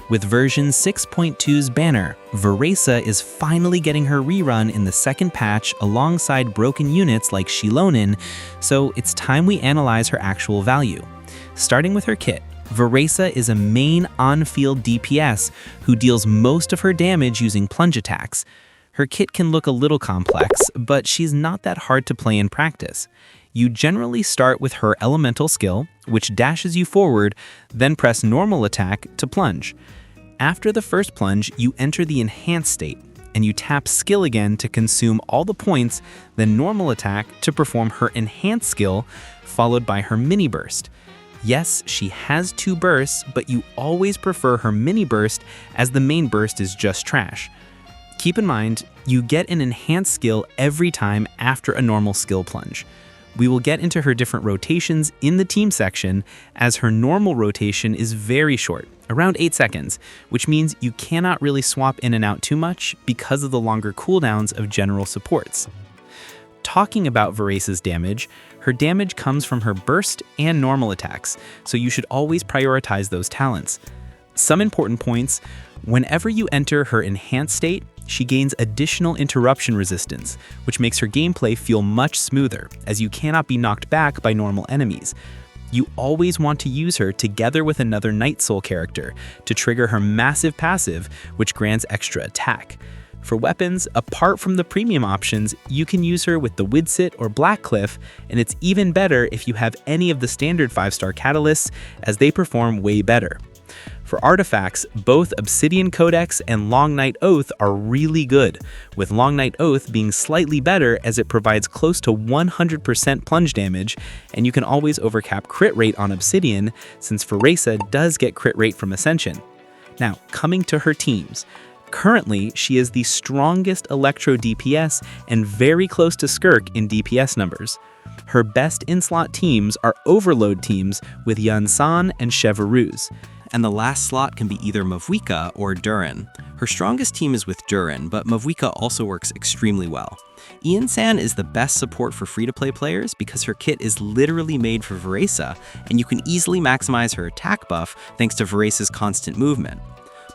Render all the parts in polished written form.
With version 6.2's banner, Varesa is finally getting her rerun in the second patch alongside broken units like Xilonen, so it's time we analyze her actual value. Starting with her kit, Varesa is a main on-field DPS who deals most of her damage using plunge attacks. Her kit can look a little complex, but she's not that hard to play in practice. You generally start with her elemental skill, which dashes you forward, then press normal attack to plunge. After the first plunge, you enter the enhanced state, and you tap skill again to consume all the points, then normal attack to perform her enhanced skill, followed by her mini burst. Yes, she has 2 bursts, but you always prefer her mini burst as the main burst is just trash. Keep in mind, you get an enhanced skill every time after a normal skill plunge. We will get into her different rotations in the team section, as her normal rotation is very short, around 8 seconds, which means you cannot really swap in and out too much because of the longer cooldowns of general supports. Talking about Varesa's damage, her damage comes from her burst and normal attacks, so you should always prioritize those talents. Some important points: whenever you enter her enhanced state, she gains additional interruption resistance, which makes her gameplay feel much smoother, as you cannot be knocked back by normal enemies. You always want to use her together with another Night Soul character to trigger her massive passive, which grants extra attack. For weapons, apart from the premium options, you can use her with the Widsit or Blackcliff, and it's even better if you have any of the standard 5-star catalysts, as they perform way better. For artifacts, both Obsidian Codex and Long Night Oath are really good, with Long Night Oath being slightly better as it provides close to 100% plunge damage, and you can always overcap crit rate on Obsidian, since Varesa does get crit rate from Ascension. Now, coming to her teams. Currently, she is the strongest Electro DPS and very close to Skirk in DPS numbers. Her best in-slot teams are Overload teams with Yansan and Chevreuse. And the last slot can be either Mavuika or Durin. Her strongest team is with Durin, but Mavuika also works extremely well. San is the best support for free-to-play players because her kit is literally made for Varesa, and you can easily maximize her attack buff thanks to Varesa's constant movement.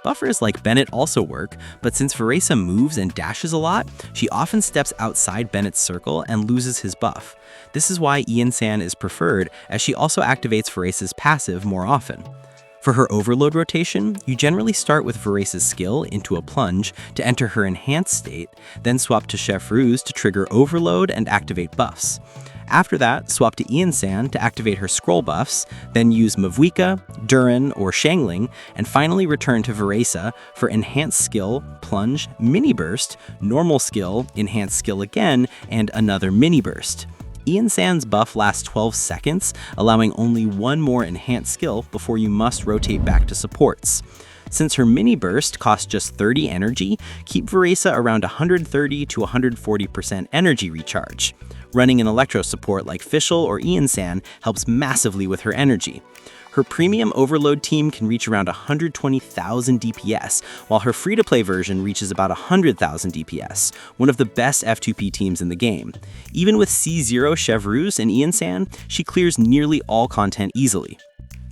Buffers like Bennett also work, but since Varesa moves and dashes a lot, she often steps outside Bennett's circle and loses his buff. This is why San is preferred, as she also activates Varesa's passive more often. For her overload rotation, you generally start with Varesa's skill into a plunge to enter her enhanced state, then swap to Chevreuse to trigger overload and activate buffs. After that, swap to San to activate her scroll buffs, then use Mavuika, Durin, or Shangling, and finally return to Varesa for enhanced skill, plunge, mini burst, normal skill, enhanced skill again, and another mini burst. San's buff lasts 12 seconds, allowing only one more enhanced skill before you must rotate back to supports. Since her mini burst costs just 30 energy, keep Varesa around 130 to 140% energy recharge. Running an electro support like Fischl or San helps massively with her energy. Her premium overload team can reach around 120,000 DPS, while her free-to-play version reaches about 100,000 DPS, one of the best F2P teams in the game. Even with C0 Chevreuse and San, she clears nearly all content easily.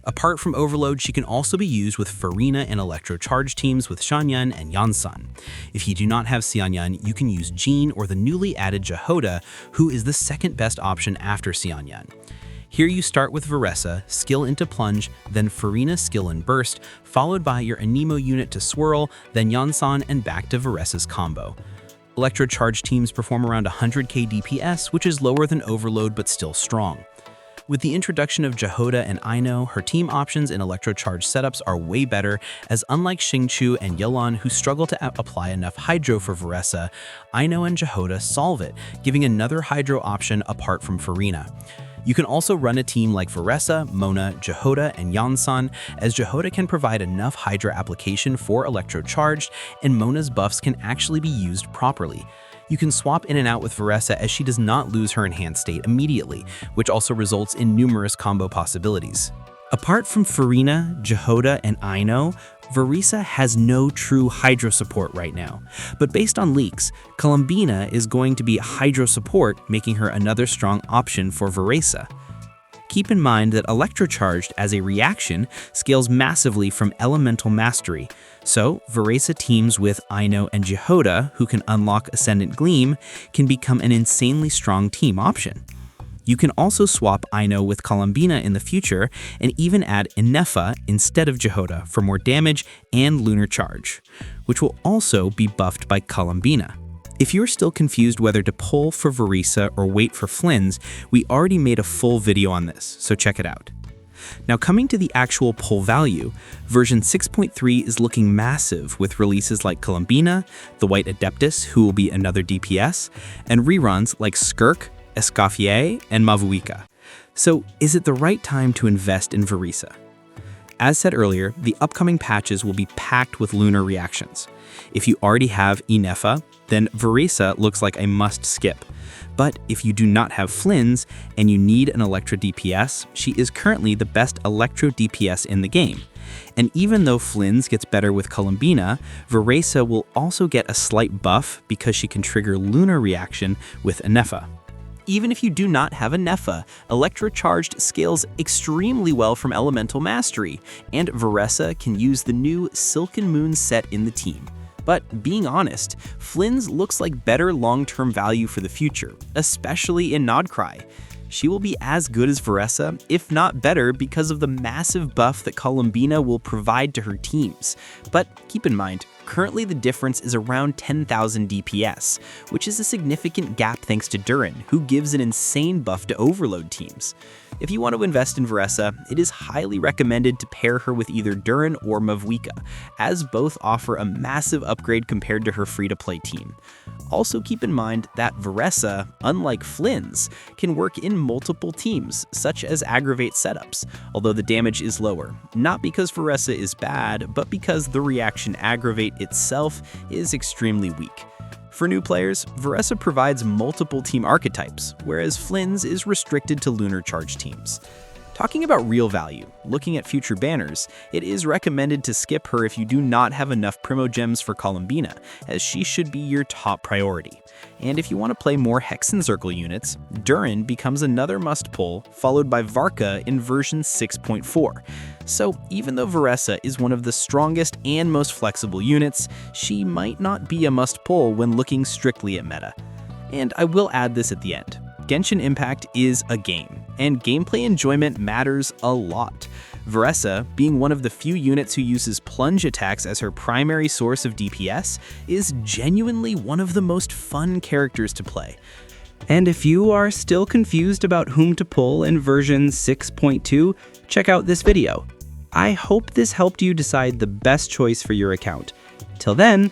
Apart from Overload, she can also be used with Furina and electro-charged teams with Xianyan and Yansan. If you do not have Xianyan, you can use Jean or the newly added Jahoda, who is the second best option after Xianyan. Here you start with Varesa, skill into plunge, then Furina skill and burst, followed by your Anemo unit to swirl, then Yansan and back to Varesa's combo. Electro-charged teams perform around 100k DPS, which is lower than Overload but still strong. With the introduction of Jahoda and Aino, her team options in electro-charged setups are way better, as unlike Xingqiu and Yelan, who struggle to apply enough Hydro for Varesa, Aino and Jahoda solve it, giving another Hydro option apart from Furina. You can also run a team like Varesa, Mona, Jahoda, and Yansan, as Jahoda can provide enough Hydra application for electro-charged, and Mona's buffs can actually be used properly. You can swap in and out with Varesa as she does not lose her enhanced state immediately, which also results in numerous combo possibilities. Apart from Furina, Jahoda, and Aino, Varesa has no true Hydro support right now, but based on leaks, Columbina is going to be Hydro support, making her another strong option for Varesa. Keep in mind that electro-charged as a reaction scales massively from elemental mastery, so Varesa teams with Aino and Jahoda, who can unlock Ascendant Gleam, can become an insanely strong team option. You can also swap Aino with Columbina in the future and even add Ineffa instead of Jahoda for more damage and lunar charge, which will also be buffed by Columbina. If you're still confused whether to pull for Varesa or wait for Flins, we already made a full video on this, so check it out. Now coming to the actual pull value, version 6.3 is looking massive with releases like Columbina, the White Adeptus, who will be another DPS, and reruns like Skirk, Escoffier, and Mavuika. So is it the right time to invest in Varesa? As said earlier, the upcoming patches will be packed with lunar reactions. If you already have Ineffa, then Varesa looks like a must skip. But if you do not have Flins and you need an Electro DPS, she is currently the best Electro DPS in the game. And even though Flins gets better with Columbina, Varesa will also get a slight buff because she can trigger lunar reaction with Ineffa. Even if you do not have Ineffa, electro-charged scales extremely well from Elemental Mastery, and Varesa can use the new Silken Moon set in the team. But being honest, Flins looks like better long-term value for the future, especially in Nodcry. She will be as good as Varesa, if not better, because of the massive buff that Columbina will provide to her teams. But keep in mind, currently the difference is around 10,000 DPS, which is a significant gap thanks to Durin, who gives an insane buff to overload teams. If you want to invest in Varesa, it is highly recommended to pair her with either Durin or Mavuika, as both offer a massive upgrade compared to her free-to-play team. Also keep in mind that Varesa, unlike Flins, can work in multiple teams, such as aggravate setups, although the damage is lower, not because Varesa is bad, but because the reaction aggravate itself is extremely weak. For new players, Varesa provides multiple team archetypes, whereas Flins is restricted to lunar charge teams. Talking about real value, looking at future banners, it is recommended to skip her if you do not have enough Primogems for Columbina, as she should be your top priority. And if you want to play more Hexen Circle units, Durin becomes another must-pull, followed by Varka in version 6.4. So even though Varesa is one of the strongest and most flexible units, she might not be a must-pull when looking strictly at meta. And I will add this at the end. Genshin Impact is a game, and gameplay enjoyment matters a lot. Varesa, being one of the few units who uses plunge attacks as her primary source of DPS, is genuinely one of the most fun characters to play. And if you are still confused about whom to pull in version 6.2, check out this video. I hope this helped you decide the best choice for your account. Till then,